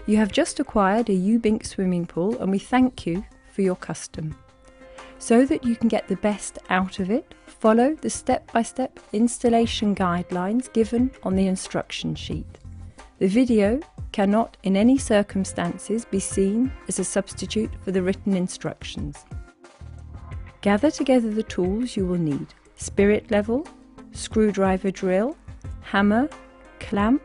You have just acquired a Ubbink swimming pool and we thank you for your custom. So that you can get the best out of it, follow the step-by-step installation guidelines given on the instruction sheet. The video cannot in any circumstances be seen as a substitute for the written instructions. Gather together the tools you will need: spirit level, screwdriver drill, hammer, clamp,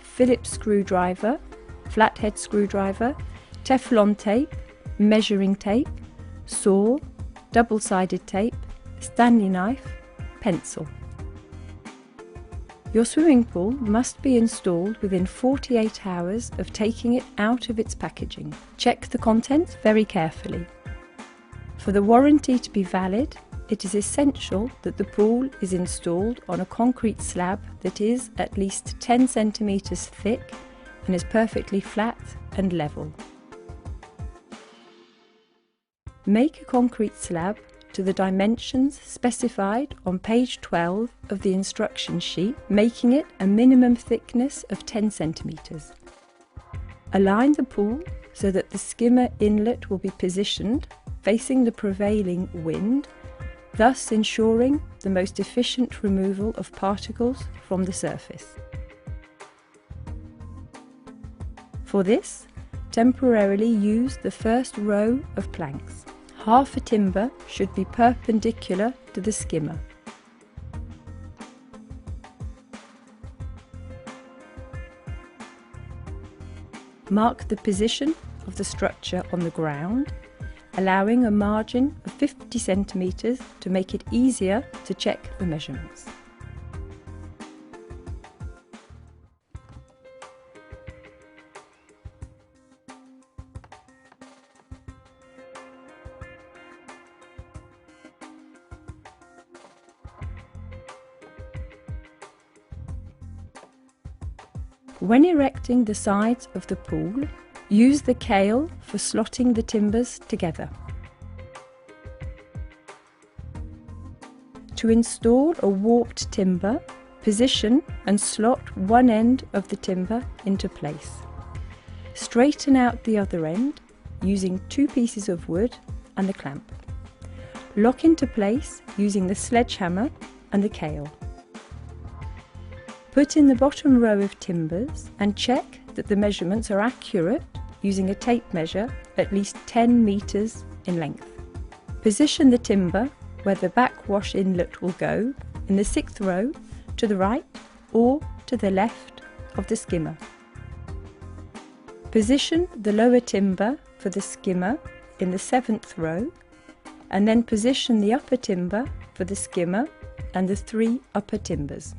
Phillips screwdriver, flathead screwdriver, Teflon tape, measuring tape, saw, double-sided tape, Stanley knife, pencil. Your swimming pool must be installed within 48 hours of taking it out of its packaging. Check the contents very carefully. For the warranty to be valid, it is essential that the pool is installed on a concrete slab that is at least 10 centimeters thick and is perfectly flat and level. Make a concrete slab to the dimensions specified on page 12 of the instruction sheet, making it a minimum thickness of 10 centimeters. Align the pool so that the skimmer inlet will be positioned facing the prevailing wind, thus ensuring the most efficient removal of particles from the surface. For this, temporarily use the first row of planks. Half a timber should be perpendicular to the skimmer. Mark the position of the structure on the ground, allowing a margin of 50 centimeters to make it easier to check the measurements. When erecting the sides of the pool, use the cale for slotting the timbers together. To install a warped timber, position and slot one end of the timber into place. Straighten out the other end using 2 pieces of wood and the clamp. Lock into place using the sledgehammer and the cale. Put in the bottom row of timbers and check that the measurements are accurate using a tape measure at least 10 meters in length. Position the timber where the backwash inlet will go in the 6th row to the right or to the left of the skimmer. Position the lower timber for the skimmer in the 7th row and then position the upper timber for the skimmer and the 3 upper timbers.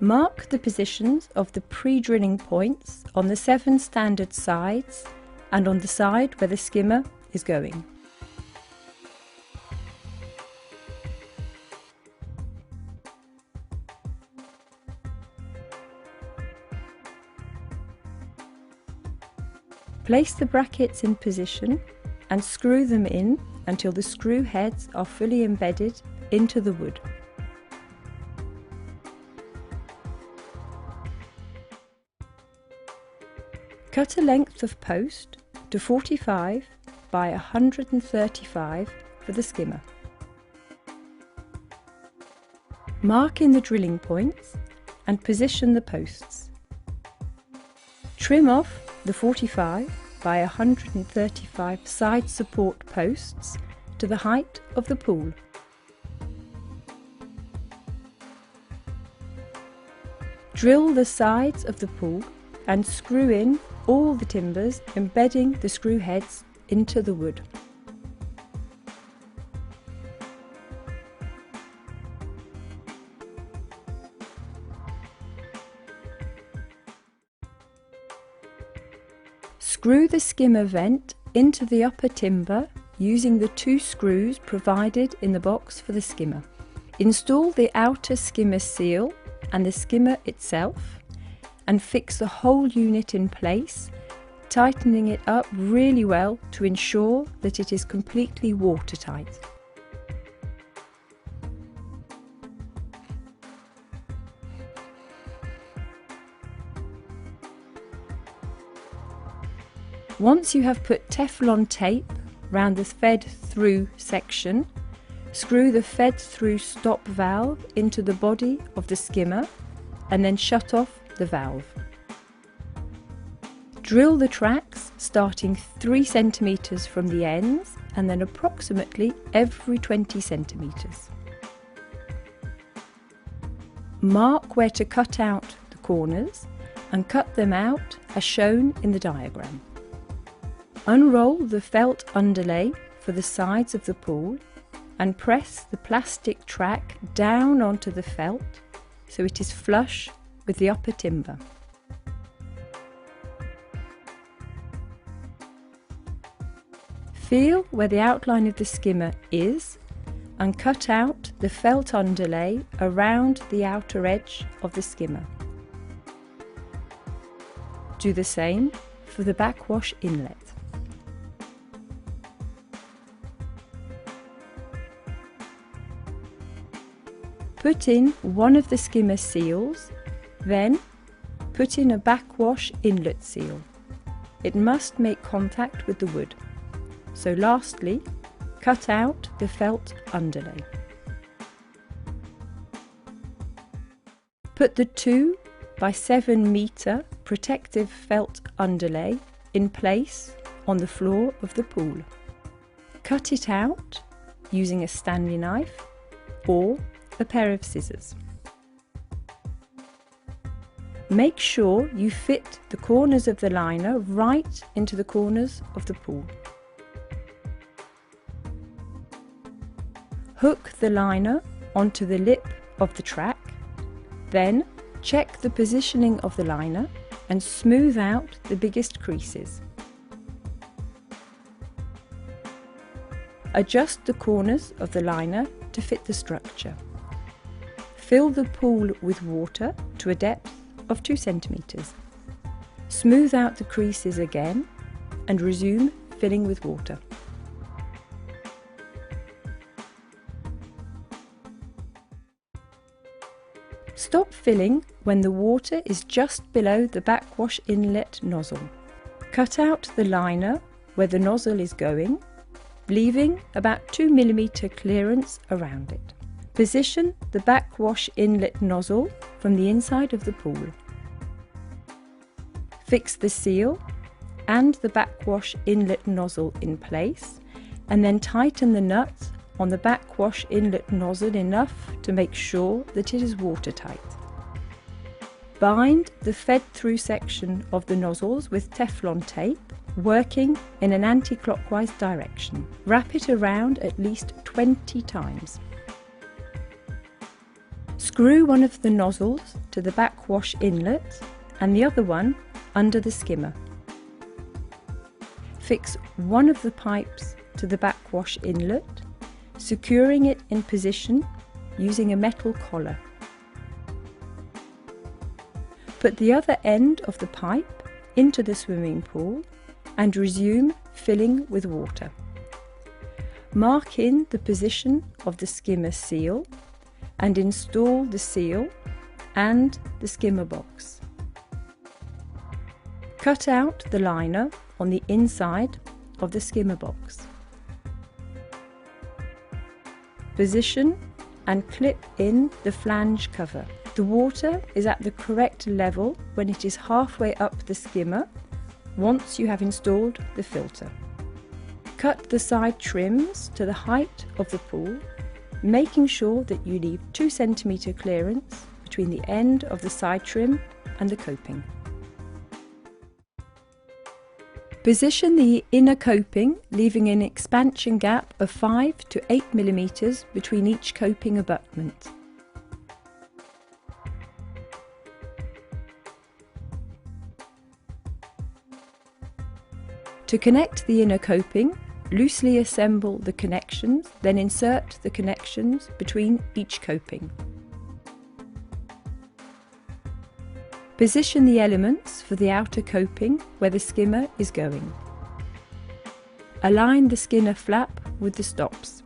Mark the positions of the pre-drilling points on the 7 standard sides and on the side where the skimmer is going. Place the brackets in position and screw them in until the screw heads are fully embedded into the wood. Cut a length of post to 45 by 135 for the skimmer. Mark in the drilling points and position the posts. Trim off the 45 by 135 side support posts to the height of the pool. Drill the sides of the pool and screw in all the timbers, embedding the screw heads into the wood. Screw the skimmer vent into the upper timber using the 2 screws provided in the box for the skimmer. Install the outer skimmer seal and the skimmer itself, and fix the whole unit in place, tightening it up really well to ensure that it is completely watertight. Once you have put Teflon tape round the fed through section, screw the fed through stop valve into the body of the skimmer and then shut off the valve. Drill the tracks starting 3 cm from the ends and then approximately every 20 cm. Mark where to cut out the corners and cut them out as shown in the diagram. Unroll the felt underlay for the sides of the pool and press the plastic track down onto the felt so it is flush with the upper timber. Feel where the outline of the skimmer is and cut out the felt underlay around the outer edge of the skimmer. Do the same for the backwash inlet. Put in one of the skimmer seals, then put in a backwash inlet seal. It must make contact with the wood. So lastly, cut out the felt underlay. Put the 2 by 7 metre protective felt underlay in place on the floor of the pool. Cut it out using a Stanley knife or a pair of scissors. Make sure you fit the corners of the liner right into the corners of the pool. Hook the liner onto the lip of the track, then check the positioning of the liner and smooth out the biggest creases. Adjust the corners of the liner to fit the structure. Fill the pool with water to a depth of 2 cm. Smooth out the creases again and resume filling with water. Stop filling when the water is just below the backwash inlet nozzle. Cut out the liner where the nozzle is going, leaving about 2 mm clearance around it. Position the backwash inlet nozzle from the inside of the pool. Fix the seal and the backwash inlet nozzle in place and then tighten the nut on the backwash inlet nozzle enough to make sure that it is watertight. Bind the fed-through section of the nozzles with Teflon tape, working in an anti-clockwise direction. Wrap it around at least 20 times. Screw one of the nozzles to the backwash inlet and the other one under the skimmer. Fix one of the pipes to the backwash inlet, securing it in position using a metal collar. Put the other end of the pipe into the swimming pool and resume filling with water. Mark in the position of the skimmer seal and install the seal and the skimmer box. Cut out the liner on the inside of the skimmer box. Position and clip in the flange cover. The water is at the correct level when it is halfway up the skimmer once you have installed the filter. Cut the side trims to the height of the pool, making sure that you leave 2 cm clearance between the end of the side trim and the coping. Position the inner coping, leaving an expansion gap of 5 to 8 mm between each coping abutment. To connect the inner coping, loosely assemble the connections, then insert the connections between each coping. Position the elements for the outer coping where the skimmer is going. Align the skinner flap with the stops.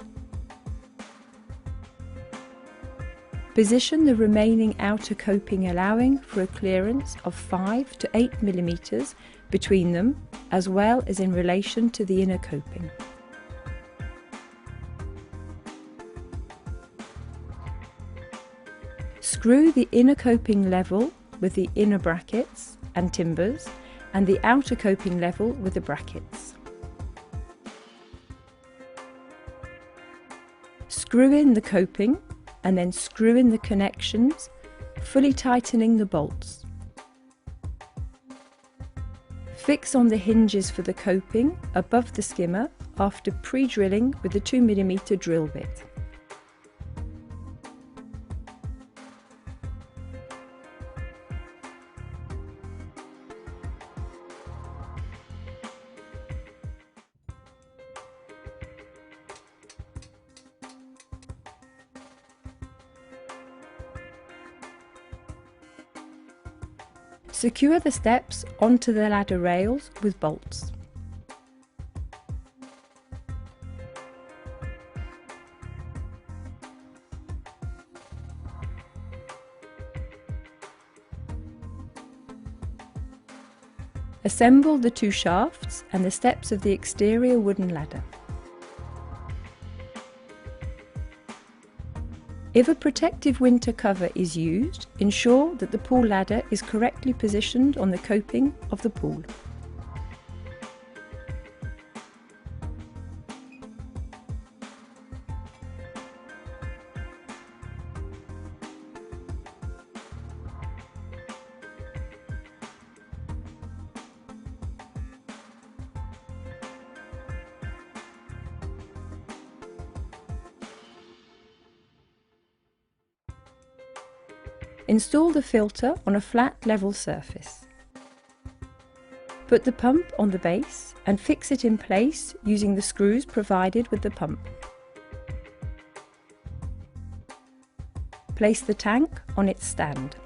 Position the remaining outer coping, allowing for a clearance of 5 to 8 mm between them, as well as in relation to the inner coping. Screw the inner coping level with the inner brackets and timbers, and the outer coping level with the brackets. Screw in the coping and then screw in the connections, fully tightening the bolts. Fix on the hinges for the coping above the skimmer after pre-drilling with the 2 mm drill bit. Secure the steps onto the ladder rails with bolts. Assemble the 2 shafts and the steps of the exterior wooden ladder. If a protective winter cover is used, ensure that the pool ladder is correctly positioned on the coping of the pool. Install the filter on a flat level surface. Put the pump on the base and fix it in place using the screws provided with the pump. Place the tank on its stand.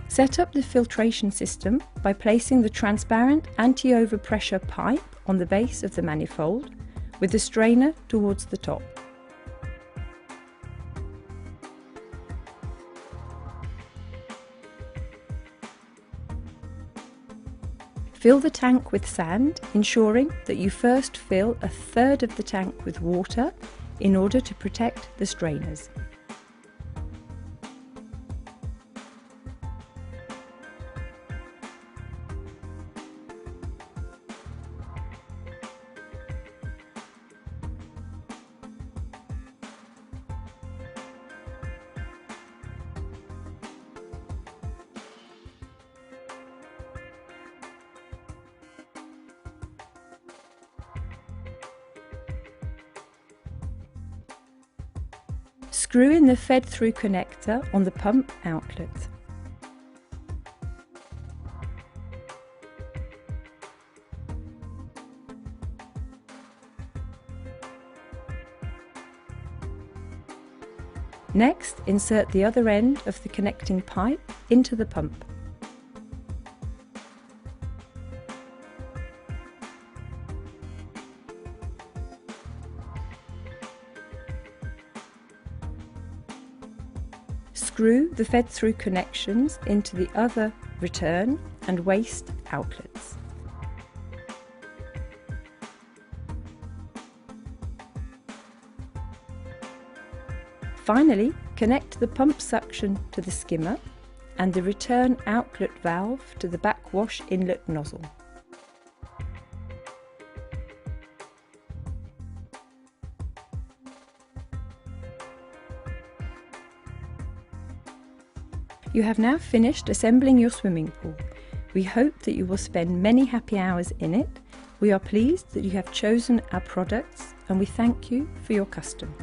Set up the filtration system by placing the transparent anti-overpressure pipe on the base of the manifold with the strainer towards the top. Fill the tank with sand, ensuring that you first fill a third of the tank with water in order to protect the strainers. Screw in the fed-through connector on the pump outlet. Next, insert the other end of the connecting pipe into the pump. Screw the fed-through connections into the other return and waste outlets. Finally, connect the pump suction to the skimmer and the return outlet valve to the backwash inlet nozzle. You have now finished assembling your swimming pool. We hope that you will spend many happy hours in it. We are pleased that you have chosen our products and we thank you for your custom.